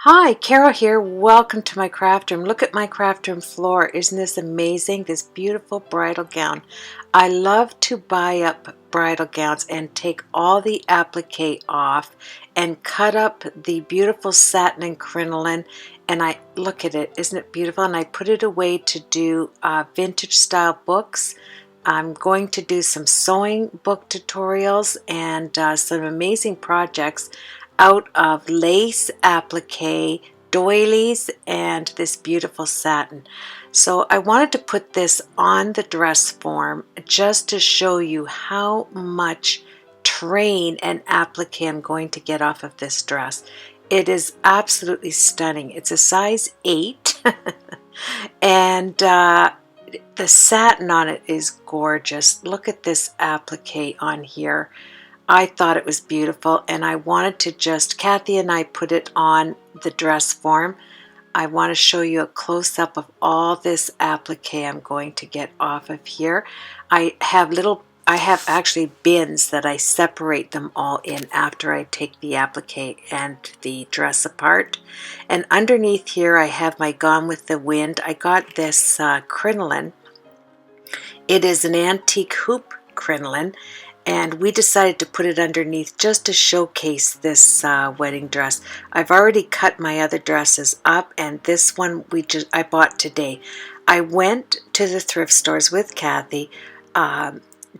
Hi, Carol here. Welcome to my craft room. Look at my craft room floor. Isn't this amazing? This beautiful bridal gown. I love to buy up bridal gowns and take all the applique off and cut up the beautiful satin and crinoline. And I look at it. Isn't it beautiful? And I put it away to do vintage style books. I'm going to do some sewing book tutorials and some amazing projects out of lace, applique, doilies, and this beautiful satin. So I wanted to put this on the dress form just to show you how much train and applique I'm going to get off of this dress. It is absolutely stunning. It's a size 8 and the satin on it is gorgeous. Look at this applique on here. I thought it was beautiful, and I wanted to just, Kathy and I put it on the dress form. I want to show you a close-up of all this applique I'm going to get off of here. I have actually bins that I separate them all in after I take the applique and the dress apart. And underneath here I have my Gone with the Wind. I got this crinoline. It is an antique hoop crinoline, and we decided to put it underneath just to showcase this wedding dress. I've already cut my other dresses up, and this one I bought today. I went to the thrift stores with Kathy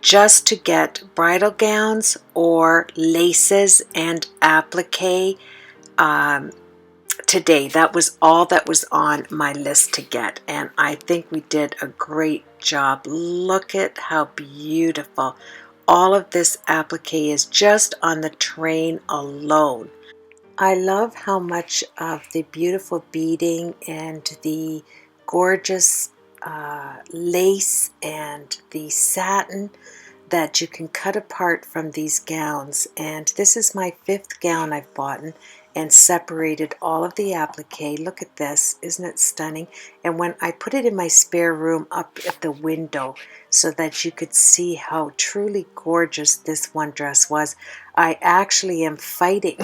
just to get bridal gowns or laces and applique today. That was all that was on my list to get, and I think we did a great job. Look at how beautiful all of this applique is just on the train alone. I love how much of the beautiful beading and the gorgeous lace and the satin that you can cut apart from these gowns. And this is my 5th gown I've bought and separated all of the applique. Look at this, isn't it stunning? And when I put it in my spare room up at the window so that you could see how truly gorgeous this one dress was, I actually am fighting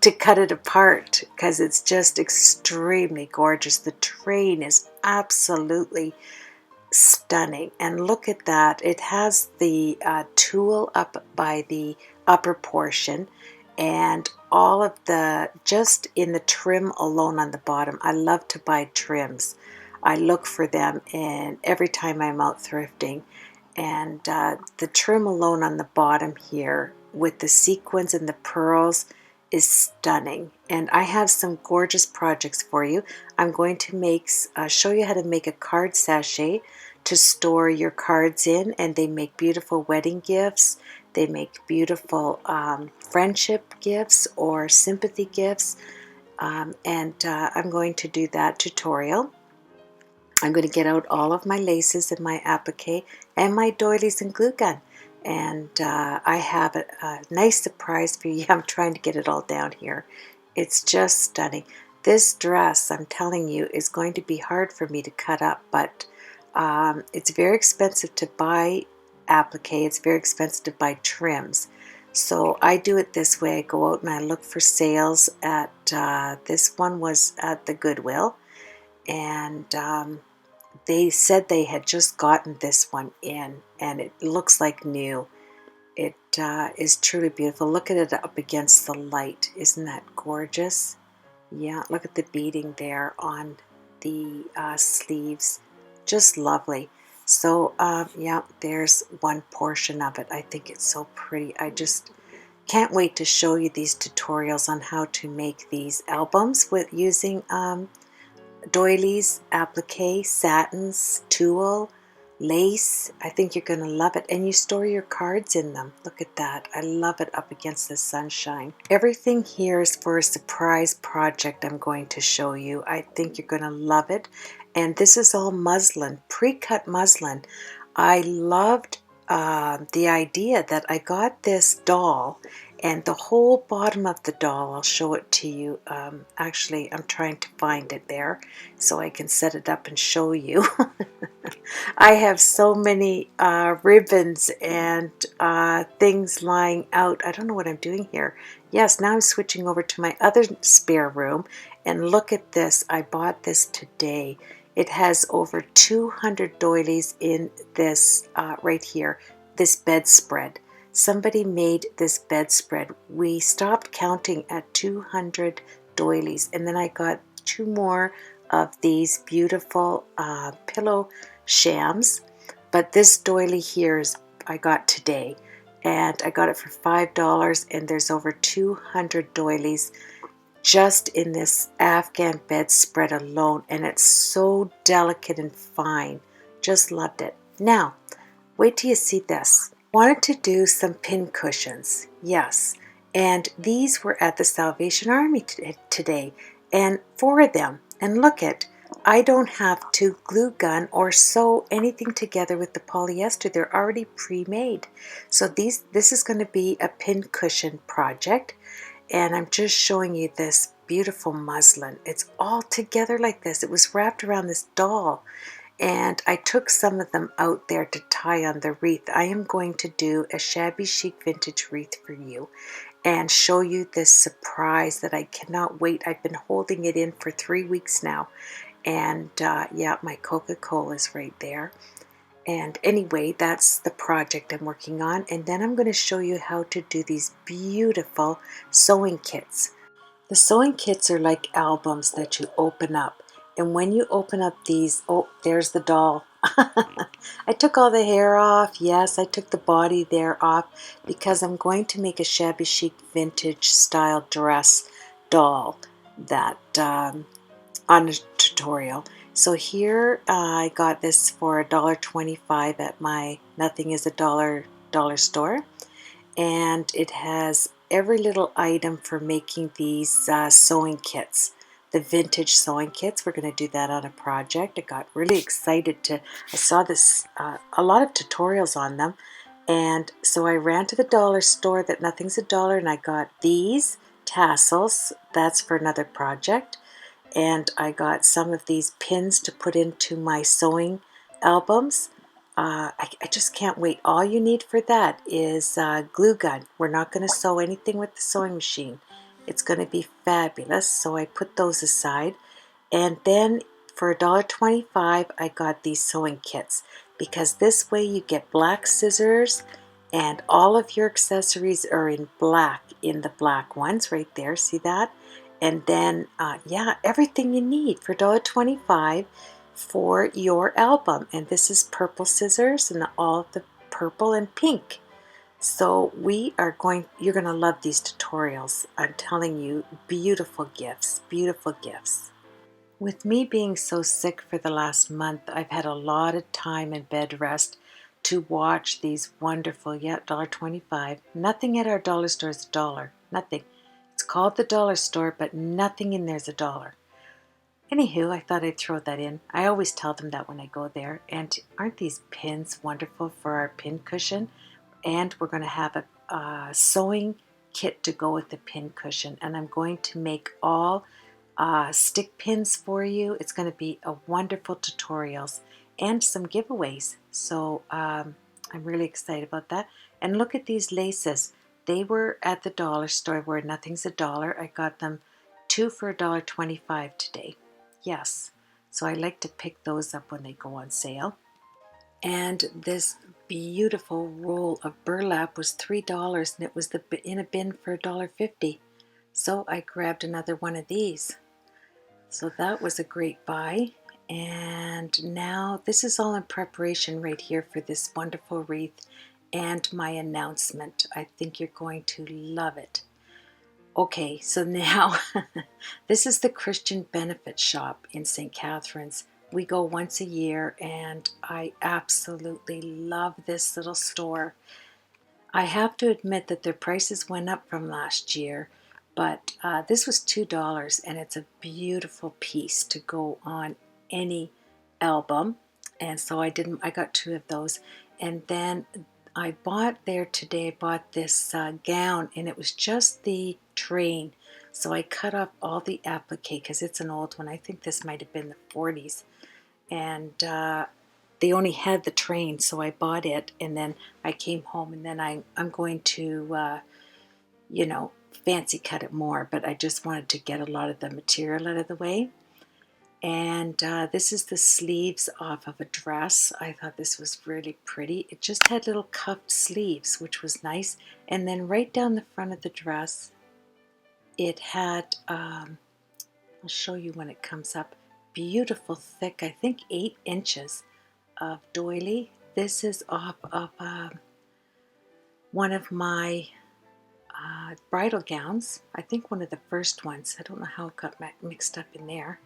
to cut it apart because it's just extremely gorgeous. The train is absolutely stunning, and look at that. It has the tulle up by the upper portion and all of the, just in the trim alone on the bottom. I love to buy trims. I look for them, and every time I'm out thrifting, and the trim alone on the bottom here with the sequins and the pearls is stunning. And I have some gorgeous projects for you. I'm going to show you how to make a card sachet to store your cards in, and they make beautiful wedding gifts. They make beautiful friendship gifts or sympathy gifts, and I'm going to do that tutorial. I'm going to get out all of my laces and my applique and my doilies and glue gun, and I have a nice surprise for you. I'm trying to get it all down here. It's just stunning. This dress, I'm telling you, is going to be hard for me to cut up, but it's very expensive to buy applique. It's very expensive to buy trims. So I do it this way. I go out and I look for sales at, this one was at the Goodwill, and they said they had just gotten this one in, and it looks like new. It is truly beautiful. Look at it up against the light. Isn't that gorgeous? Yeah, look at the beading there on the sleeves. Just lovely. So yeah, there's one portion of it. I think it's so pretty. I just can't wait to show you these tutorials on how to make these albums with using doilies, applique, satins, tulle, lace. I think you're going to love it, and you store your cards in them. Look at that. I love it up against the sunshine. Everything here is for a surprise project I'm going to show you. I think you're going to love it. And this is all muslin, pre-cut muslin. I loved the idea that I got this doll, and the whole bottom of the doll, I'll show it to you. Actually, I'm trying to find it there so I can set it up and show you. I have so many ribbons and things lying out. I don't know what I'm doing here. Yes, now I'm switching over to my other spare room, and look at this. I bought this today. It has over 200 doilies in this right here, this bedspread. Somebody made this bedspread. We stopped counting at 200 doilies, and then I got two more of these beautiful pillow shams. But this doily here is I got today, and I got it for $5, and there's over 200 doilies just in this Afghan bedspread alone, and it's so delicate and fine. Just loved it. Now, wait till you see this. Wanted to do some pin cushions, yes, and these were at the Salvation Army today, and four of them. And look it, I don't have to glue gun or sew anything together with the polyester. They're already pre-made. So this is going to be a pin cushion project, and I'm just showing you this beautiful muslin. It's all together like this. It was wrapped around this doll, and I took some of them out there to tie on the wreath. I am going to do a shabby chic vintage wreath for you and show you this surprise that I cannot wait. I've been holding it in for 3 weeks now, and yeah, my Coca-Cola is right there. And anyway, that's the project I'm working on, and then I'm going to show you how to do these beautiful sewing kits. The sewing kits are like albums that you open up. And when you open up these, oh, there's the doll. I took all the hair off. Yes, I took the body there off because I'm going to make a shabby chic vintage style dress doll that on a tutorial. So here I got this for $1.25 at my Nothing is a Dollar store, and it has every little item for making these sewing kits, the vintage sewing kits. We're going to do that on a project. I got really excited I saw this, a lot of tutorials on them, and so I ran to the dollar store that Nothing's a Dollar, and I got these tassels. That's for another project. And I got some of these pins to put into my sewing albums. I just can't wait. All you need for that is glue gun. We're not going to sew anything with the sewing machine. It's going to be fabulous. So I put those aside. And then for $1.25, I got these sewing kits, because this way you get black scissors and all of your accessories are in black, in the black ones right there. See that? And then, yeah, everything you need for $1.25 for your album. And this is purple scissors and all of the purple and pink. So you're going to love these tutorials. I'm telling you, beautiful gifts, beautiful gifts. With me being so sick for the last month, I've had a lot of time in bed rest to watch these wonderful, yeah, $1.25. Nothing at our dollar store is $1. Nothing. It's called the dollar store, but nothing in there's $1. Anywho, I thought I'd throw that in. I always tell them that when I go there. And aren't these pins wonderful for our pin cushion? And we're going to have a sewing kit to go with the pin cushion. And I'm going to make all stick pins for you. It's going to be a wonderful tutorials and some giveaways. So I'm really excited about that. And look at these laces. They were at the dollar store where Nothing's a Dollar. I got them 2 for $1.25 today. Yes. So I like to pick those up when they go on sale. And this beautiful roll of burlap was $3, and it was in a bin for $1.50. So I grabbed another one of these. So that was a great buy. And now this is all in preparation right here for this wonderful wreath and my announcement. I think you're going to love it. Okay, so now this is the Christian Benefit Shop in St. Catharines. We go once a year, and I absolutely love this little store. I have to admit that their prices went up from last year, but this was $2, and it's a beautiful piece to go on any album. And so I got 2 of those. And then I bought this gown, and it was just the train. So I cut off all the applique because it's an old one. I think this might have been the 40s. And they only had the train, so I bought it, and then I came home, and then I'm going to, you know, fancy cut it more, but I just wanted to get a lot of the material out of the way. And this is the sleeves off of a dress. I thought this was really pretty. It just had little cuffed sleeves, which was nice. And then right down the front of the dress, it had, I'll show you when it comes up, beautiful thick, I think 8 inches of doily. This is off of one of my bridal gowns. I think one of the first ones. I don't know how it got mixed up in there.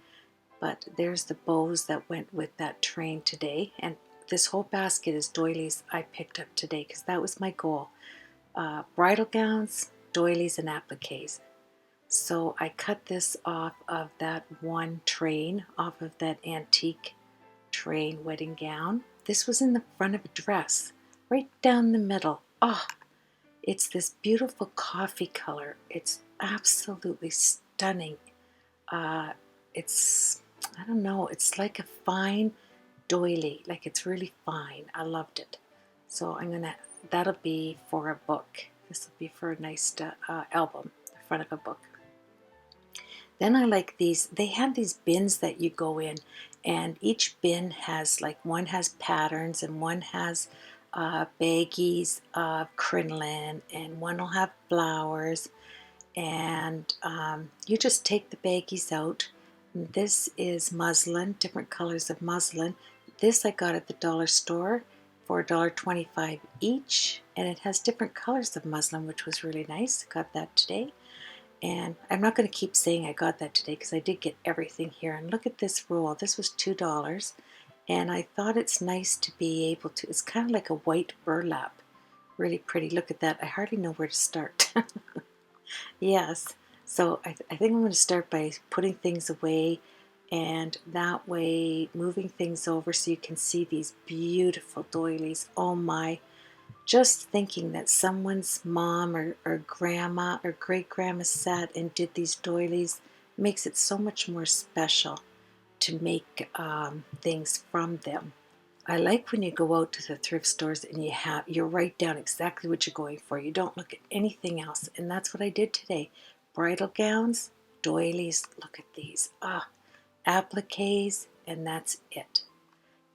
But there's the bows that went with that train today. And this whole basket is doilies I picked up today because that was my goal. Bridal gowns, doilies, and appliques. So I cut this off of that one train, off of that antique train wedding gown. This was in the front of a dress, right down the middle. Oh, it's this beautiful coffee color. It's absolutely stunning. It's, I don't know, it's like a fine doily, like it's really fine. I loved it. So that'll be for a book. This will be for a nice album, the front of a book. Then I like these, they have these bins that you go in, and each bin has, like, one has patterns, and one has baggies of crinoline, and one will have flowers, and you just take the baggies out. This is muslin, different colors of muslin. This I got at the dollar store for $1.25 each, and it has different colors of muslin, which was really nice. Got that today. And I'm not going to keep saying I got that today because I did get everything here. And look at this roll. This was $2. And I thought it's nice to be able to, it's kind of like a white burlap. Really pretty. Look at that. I hardly know where to start. Yes. So I think I'm going to start by putting things away, and that way moving things over so you can see these beautiful doilies. Oh my. Just thinking that someone's mom or grandma or great-grandma sat and did these doilies makes it so much more special to make things from them. I like when you go out to the thrift stores and you write down exactly what you're going for. You don't look at anything else, and that's what I did today. Bridal gowns, doilies, look at these. Appliques, and that's it.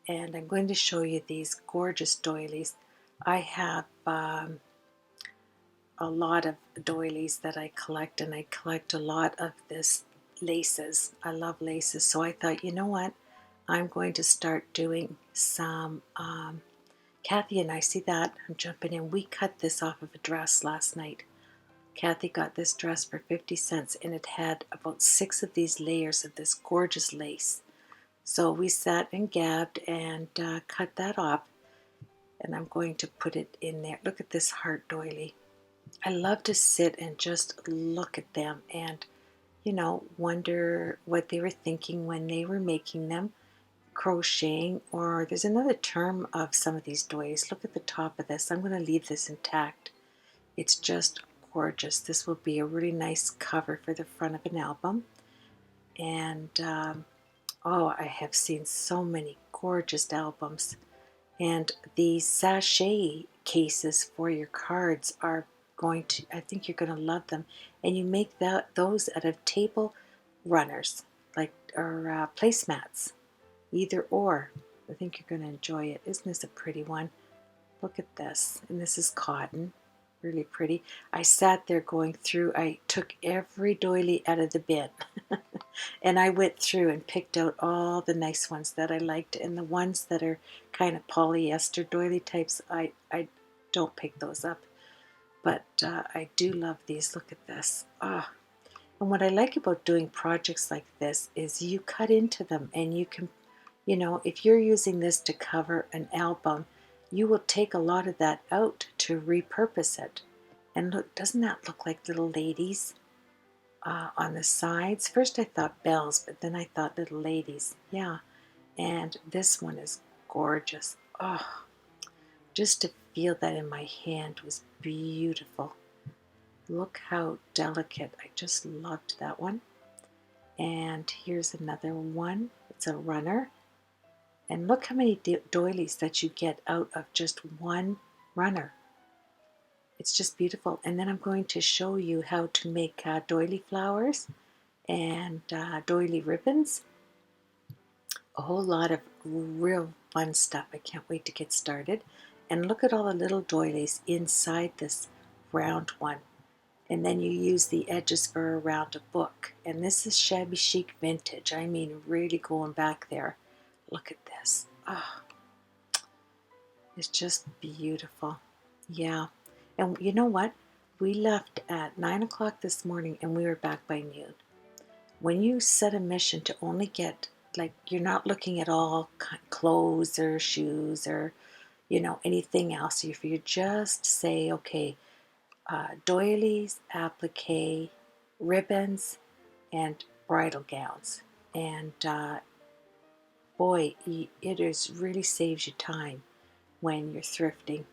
And I'm going to show you these gorgeous doilies. I have a lot of doilies that I collect, and I collect a lot of this laces. I love laces, so I thought, you know what? I'm going to start doing some, Kathy and I, see that? I'm jumping in. We cut this off of a dress last night. Kathy got this dress for 50 cents, and it had about 6 of these layers of this gorgeous lace. So we sat and gabbed and cut that off, and I'm going to put it in there. Look at this heart doily. I love to sit and just look at them and, you know, wonder what they were thinking when they were making them. Crocheting, or there's another term of some of these doilies. Look at the top of this. I'm going to leave this intact. It's just gorgeous. This will be a really nice cover for the front of an album. And oh, I have seen so many gorgeous albums. And these sachet cases for your cards are going to, I think you're going to love them. And you make those out of table runners, like, or placemats. Either or. I think you're going to enjoy it. Isn't this a pretty one? Look at this. And this is cotton. Really pretty. I sat there going through. I took every doily out of the bin. And I went through and picked out all the nice ones that I liked. And the ones that are kind of polyester doily types, I don't pick those up. But I do love these. Look at this. Ah. And what I like about doing projects like this is you cut into them, and you can, you know, if you're using this to cover an album, you will take a lot of that out to repurpose it. And look, doesn't that look like little ladies on the sides? First I thought bells, but then I thought little ladies. Yeah, and this one is gorgeous. Oh, just to feel that in my hand was beautiful. Look how delicate. I just loved that one. And here's another one. It's a runner. And look how many doilies that you get out of just one runner. It's just beautiful. And then I'm going to show you how to make doily flowers and doily ribbons. A whole lot of real fun stuff. I can't wait to get started. And look at all the little doilies inside this round one. And then you use the edges for around a book. And this is Shabby Chic Vintage. I mean, really going back there. Look at this. Oh, it's just beautiful. Yeah. And you know what? We left at 9 o'clock this morning and we were back by noon. When you set a mission to only get, like, you're not looking at all clothes or shoes or, you know, anything else. If you just say, okay, doilies, applique, ribbons, and bridal gowns. And boy, it is really saves you time when you're thrifting.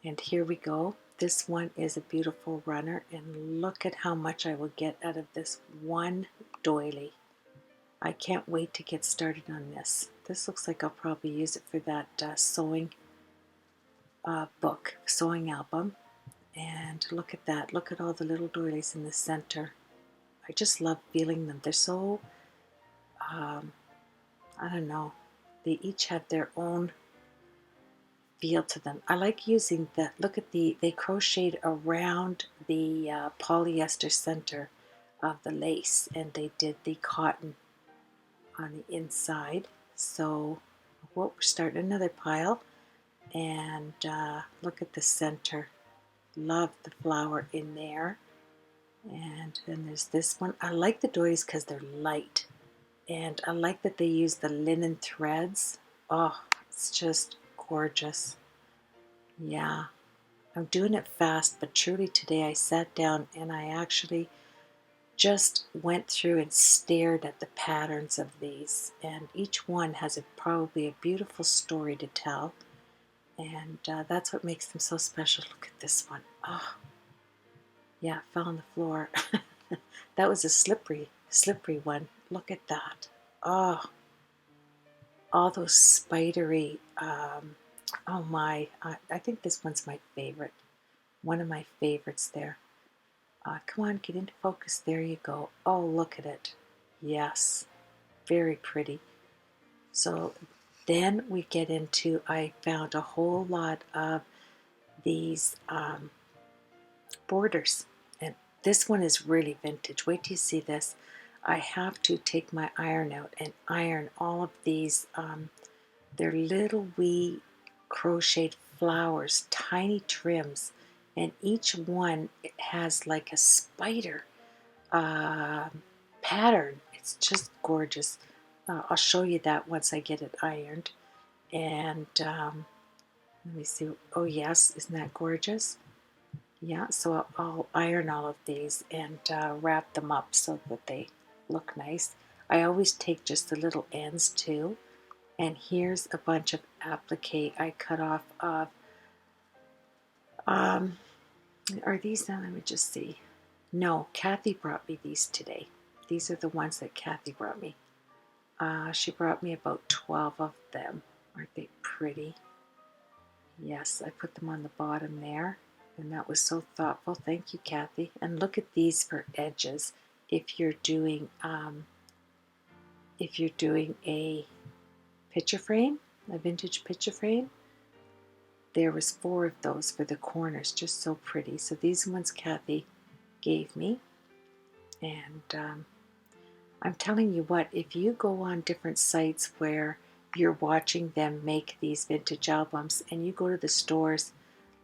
And here we go. This one is a beautiful runner, and look at how much I will get out of this one doily. I can't wait to get started on this. This looks like I'll probably use it for that sewing book, sewing album. And look at that. Look at all the little doilies in the center. I just love feeling them. They're so, I don't know, they each have their own feel to them. I like using that. Look at they crocheted around the polyester center of the lace, and they did the cotton on the inside. So we're starting another pile, and look at the center. Love the flower in there. And then there's this one. I like the doilies because they're light, and I like that they use the linen threads. Oh, it's just gorgeous. Yeah, I'm doing it fast, but truly today I sat down and I actually just went through and stared at the patterns of these, and each one has probably a beautiful story to tell, and that's what makes them so special. Look at this one. Oh, yeah, it fell on the floor. That was a slippery one. Look at that. Oh, all those spidery, oh my, I think this one's my favorite. One of my favorites there. Come on, get into focus. There you go. Oh, look at it. Yes, very pretty. So then we get into, I found a whole lot of these borders. And this one is really vintage. Wait till you see this. I have to take my iron out and iron all of these. They're little wee crocheted flowers, tiny trims, and each one has like a spider pattern. It's just gorgeous. I'll show you that once I get it ironed. And let me see. Oh yes, isn't that gorgeous? Yeah, so I'll iron all of these and wrap them up so that they look nice. I always take just the little ends too. And here's a bunch of applique I cut off of. Are these now? Let me just see. No, Kathy brought me these today. These are the ones that Kathy brought me. She brought me about 12 of them. Aren't they pretty? Yes, I put them on the bottom there. And that was so thoughtful. Thank you, Kathy. And look at these for edges. If you're doing a picture frame, a vintage picture frame, there was 4 of those for the corners, just so pretty. So these ones Kathy gave me. And I'm telling you what, if you go on different sites where you're watching them make these vintage albums and you go to the stores,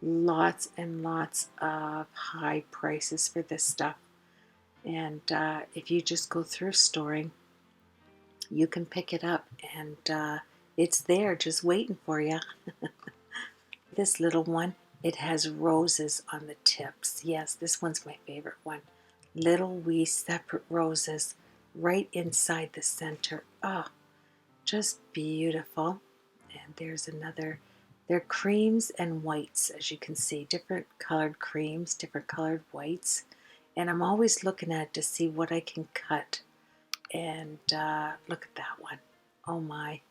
lots and lots of high prices for this stuff. And if you just go thrift storing, you can pick it up, and it's there just waiting for you. This little one, it has roses on the tips. Yes, this one's my favorite one. Little wee separate roses right inside the center. Oh, just beautiful. And there's another. They're creams and whites, as you can see. Different colored creams, different colored whites. And I'm always looking at it to see what I can cut. And look at that one. Oh my.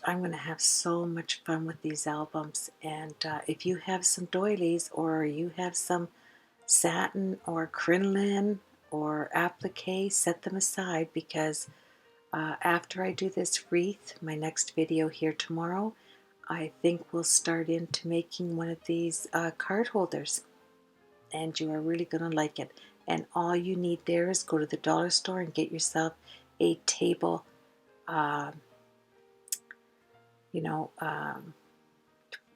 I'm going to have so much fun with these albums. And if you have some doilies, or you have some satin or crinoline or applique, set them aside, because after I do this wreath, my next video here tomorrow, I think we'll start into making one of these card holders, and you are really going to like it. And all you need there is go to the dollar store and get yourself a table, um,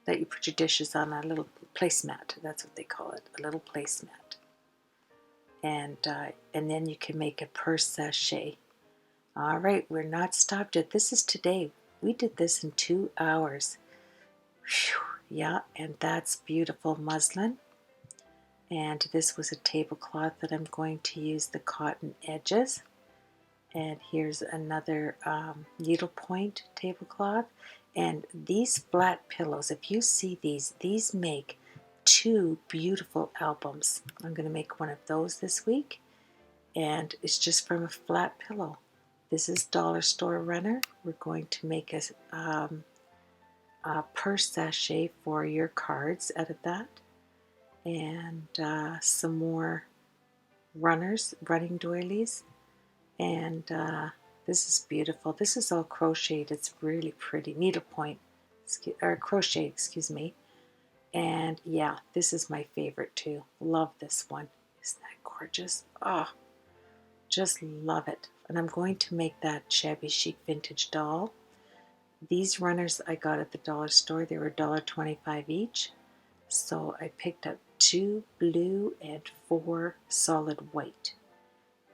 that you put your dishes on, a little placemat. That's what they call it, a little placemat. And then you can make a purse sachet. All right, we're not stopped yet. This is today. We did this in 2 hours. Whew, yeah, and that's beautiful muslin. And this was a tablecloth that I'm going to use the cotton edges. And here's another needlepoint tablecloth. And these flat pillows, if you see these make 2 beautiful albums. I'm going to make one of those this week. And it's just from a flat pillow. This is dollar store runner. We're going to make a purse sachet for your cards out of that. And some more running doilies. And this is beautiful. This is all crocheted. It's really pretty. Needlepoint, or crochet, excuse me. And yeah, this is my favorite too. Love this one. Isn't that gorgeous? Oh, just love it. And I'm going to make that shabby chic vintage doll. These runners I got at the dollar store. They were $1.25 each. So I picked up 2 blue and 4 solid white,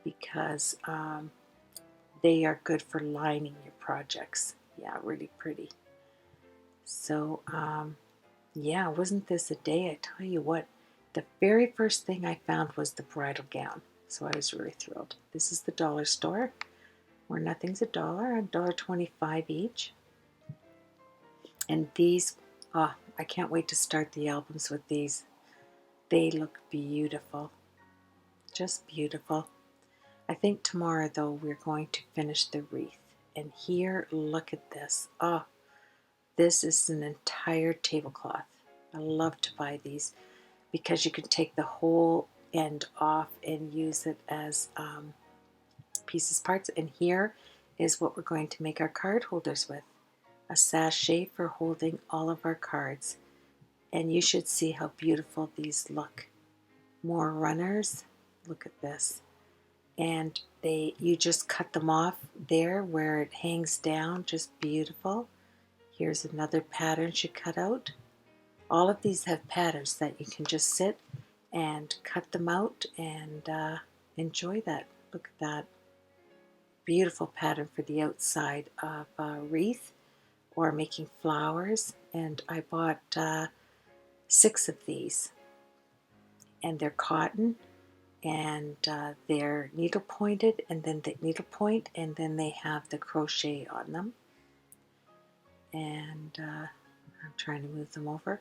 because they are good for lining your projects. Yeah, really pretty. So yeah, wasn't this a day? I tell you what, the very first thing I found was the bridal gown. So I was really thrilled. This is the dollar store, where nothing's $1, $1.25 each. And these, oh, I can't wait to start the albums with these. They look beautiful. Just beautiful. I think tomorrow, though, we're going to finish the wreath. And here, look at this. Oh, this is an entire tablecloth. I love to buy these, because you can take the whole end off and use it as pieces, parts. And here is what we're going to make our card holders with. A sachet for holding all of our cards. And you should see how beautiful these look. More runners. Look at this. And you just cut them off there where it hangs down. Just beautiful. Here's another pattern you cut out. All of these have patterns that you can just sit and cut them out and enjoy that. Look at that. Beautiful pattern for the outside of a wreath or making flowers. And I bought 6 of these. And they're cotton. And they're needle pointed, and then the needle point, and then they have the crochet on them. And I'm trying to move them over.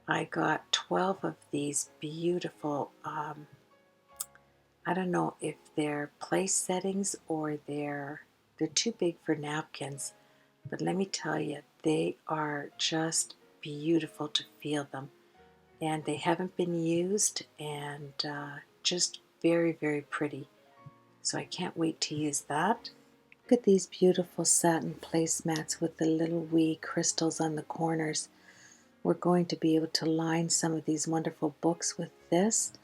I got 12 of these beautiful, I don't know if they're place settings or they're too big for napkins, but let me tell you, they are just beautiful to feel them. And they haven't been used, and just very, very pretty. So I can't wait to use that. Look at these beautiful satin placemats with the little wee crystals on the corners. We're going to be able to line some of these wonderful books with this.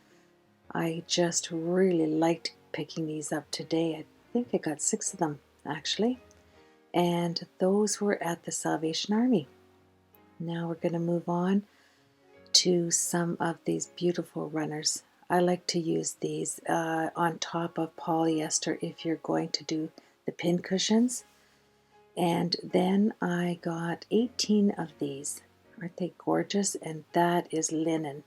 I just really liked picking these up today. I think I got 6 of them, actually. And those were at the Salvation Army. Now we're going to move on to some of these beautiful runners. I like to use these on top of polyester if you're going to do the pin cushions. And then I got 18 of these. Aren't they gorgeous? And that is linen.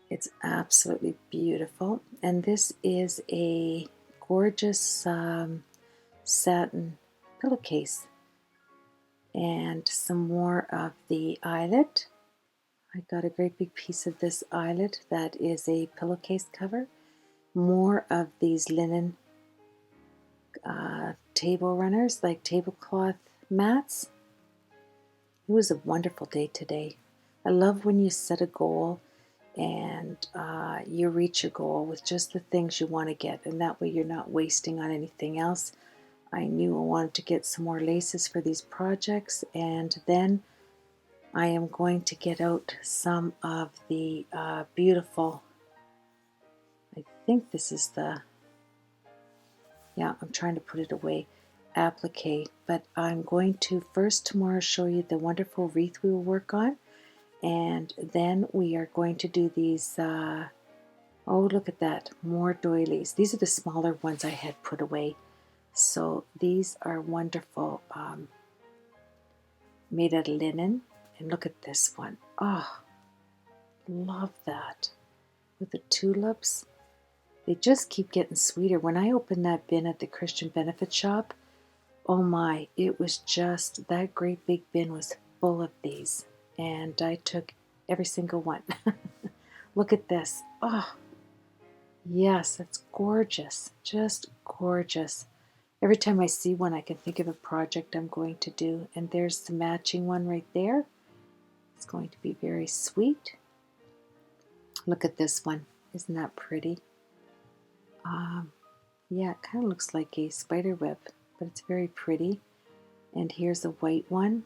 It's absolutely beautiful. And this is a gorgeous satin pillowcase. And some more of the eyelet. I got a great big piece of this eyelet that is a pillowcase cover. More of these linen table runners, like tablecloth mats. It was a wonderful day today. I love when you set a goal and you reach your goal with just the things you want to get, and that way you're not wasting on anything else. I knew I wanted to get some more laces for these projects, and then I am going to get out some of the beautiful, I think this is the, yeah, I'm trying to put it away, applique, but I'm going to first tomorrow show you the wonderful wreath we will work on, and then we are going to do these, oh look at that, more doilies. These are the smaller ones I had put away. So these are wonderful, made out of linen. And look at this one. Oh, love that. With the tulips. They just keep getting sweeter. When I opened that bin at the Christian Benefit Shop, oh my, it was just, that great big bin was full of these. And I took every single one. Look at this. Oh, yes, it's gorgeous. Just gorgeous. Every time I see one, I can think of a project I'm going to do. And there's the matching one right there. It's going to be very sweet. Look at this one. Isn't that pretty? Yeah, it kind of looks like a spider web, but it's very pretty. And here's a white one.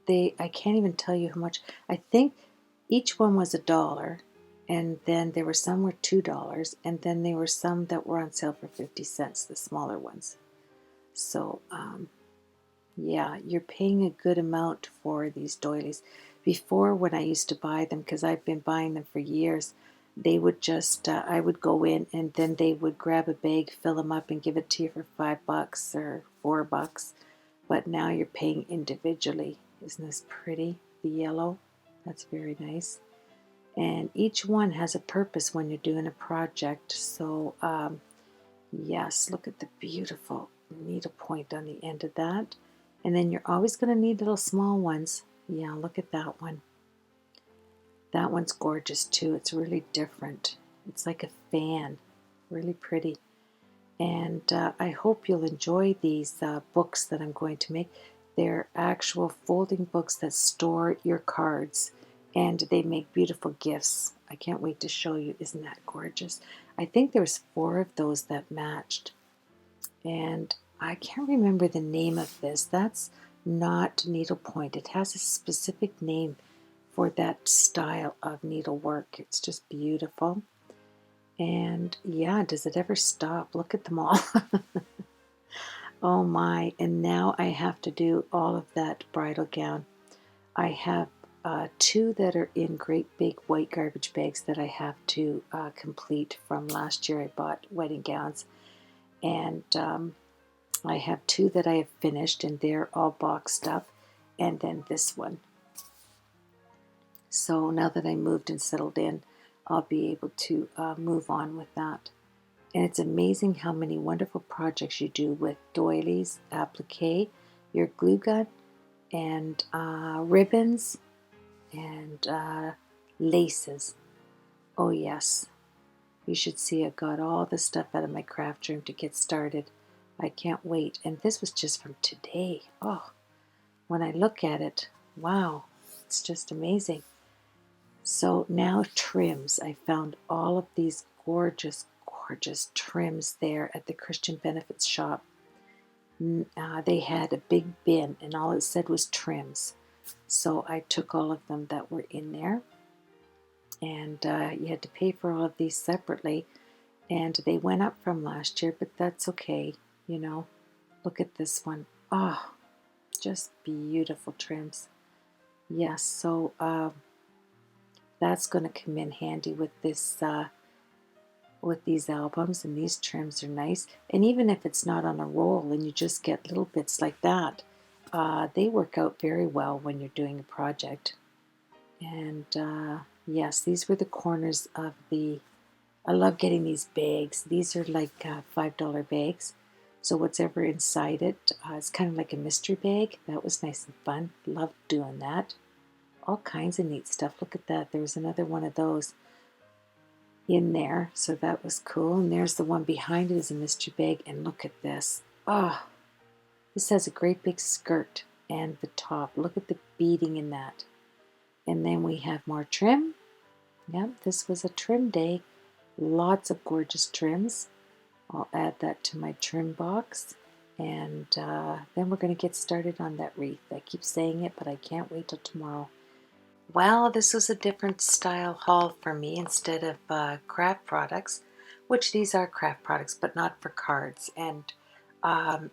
I can't even tell you how much. I think each one was $1. And then there were some were $2, and then there were some that were on sale for 50 cents, the smaller ones. So, yeah, you're paying a good amount for these doilies. Before, when I used to buy them, because I've been buying them for years, they would just, I would go in and then they would grab a bag, fill them up, and give it to you for $5 or $4. But now you're paying individually. Isn't this pretty? The yellow, that's very nice. And each one has a purpose when you're doing a project. So, yes, look at the beautiful needle point on the end of that. And then you're always going to need little small ones. Yeah, look at that one. That one's gorgeous too. It's really different. It's like a fan. Really pretty. And I hope you'll enjoy these books that I'm going to make. They're actual folding books that store your cards. And they make beautiful gifts. I can't wait to show you. Isn't that gorgeous? I think there's 4 of those that matched. And I can't remember the name of this. That's not needlepoint. It has a specific name for that style of needlework. It's just beautiful. And yeah, does it ever stop? Look at them all. Oh my. And now I have to do all of that bridal gown. I have 2 that are in great big white garbage bags that I have to complete from last year. I bought wedding gowns, and I have 2 that I have finished, and they're all boxed up, and then this one. So now that I moved and settled in, I'll be able to move on with that. And it's amazing how many wonderful projects you do with doilies, applique, your glue gun, and ribbons, and laces. Oh yes, you should see I got all the stuff out of my craft room to get started. I can't wait. And this was just from today. Oh, when I look at it, wow, it's just amazing. So now trims. I found all of these gorgeous, gorgeous trims there at the Christian Benefits shop. They had a big bin and all it said was trims. So I took all of them that were in there, and you had to pay for all of these separately, and they went up from last year, but that's okay, you know. Look at this one. Oh, just beautiful trims. Yes, so that's going to come in handy with this with these albums, and these trims are nice. And even if it's not on a roll and you just get little bits like that, they work out very well when you're doing a project. And yes, these were the corners of the, I love getting these bags. These are like $5 bags. So whatever inside it, it's kind of like a mystery bag. That was nice and fun. Loved doing that. All kinds of neat stuff. Look at that. There was another one of those in there. So that was cool. And there's the one behind it is a mystery bag. And look at this. Oh, This has a great big skirt and the top. Look at the beading in that. And then we have more trim. Yep, this was a trim day. Lots of gorgeous trims. I'll add that to my trim box. And then we're going to get started on that wreath. I keep saying it, but I can't wait till tomorrow. Well, this was a different style haul for me instead of craft products, which these are craft products, but not for cards. And um,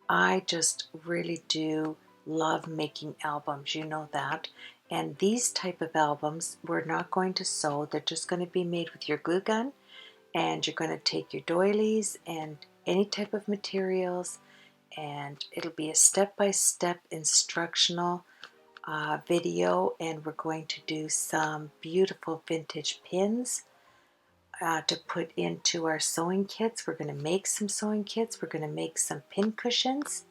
I just really do love making albums, you know that. And these type of albums, we're not going to sew. They're just going to be made with your glue gun, and you're going to take your doilies and any type of materials, and it'll be a step-by-step instructional video, and we're going to do some beautiful vintage pins to put into our sewing kits. We're going to make some sewing kits. We're going to make some pin cushions.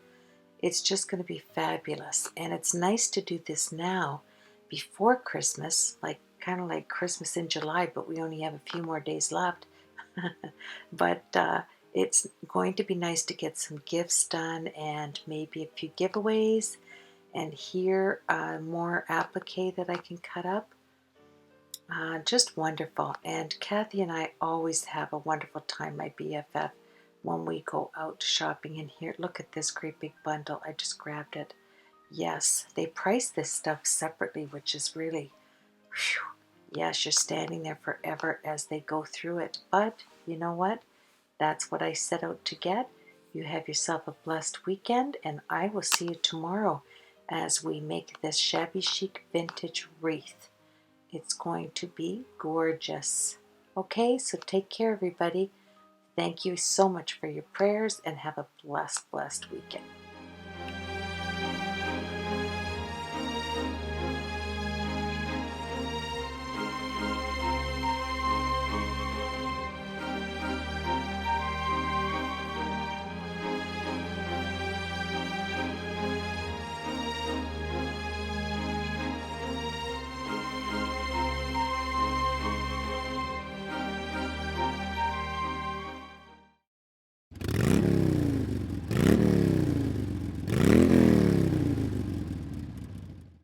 It's just going to be fabulous, and it's nice to do this now before Christmas, like kind of like Christmas in July, but we only have a few more days left. But it's going to be nice to get some gifts done and maybe a few giveaways. And here, more applique that I can cut up. Just wonderful. And Kathy and I always have a wonderful time, my BFF, when we go out shopping. And here, look at this great big bundle. I just grabbed it. Yes, they price this stuff separately, which is really, whew, yes, you're standing there forever as they go through it. But you know what? That's what I set out to get. You have yourself a blessed weekend, and I will see you tomorrow as we make this shabby chic vintage wreath. It's going to be gorgeous. Okay, so take care, everybody. Thank you so much for your prayers, and have a blessed, blessed weekend.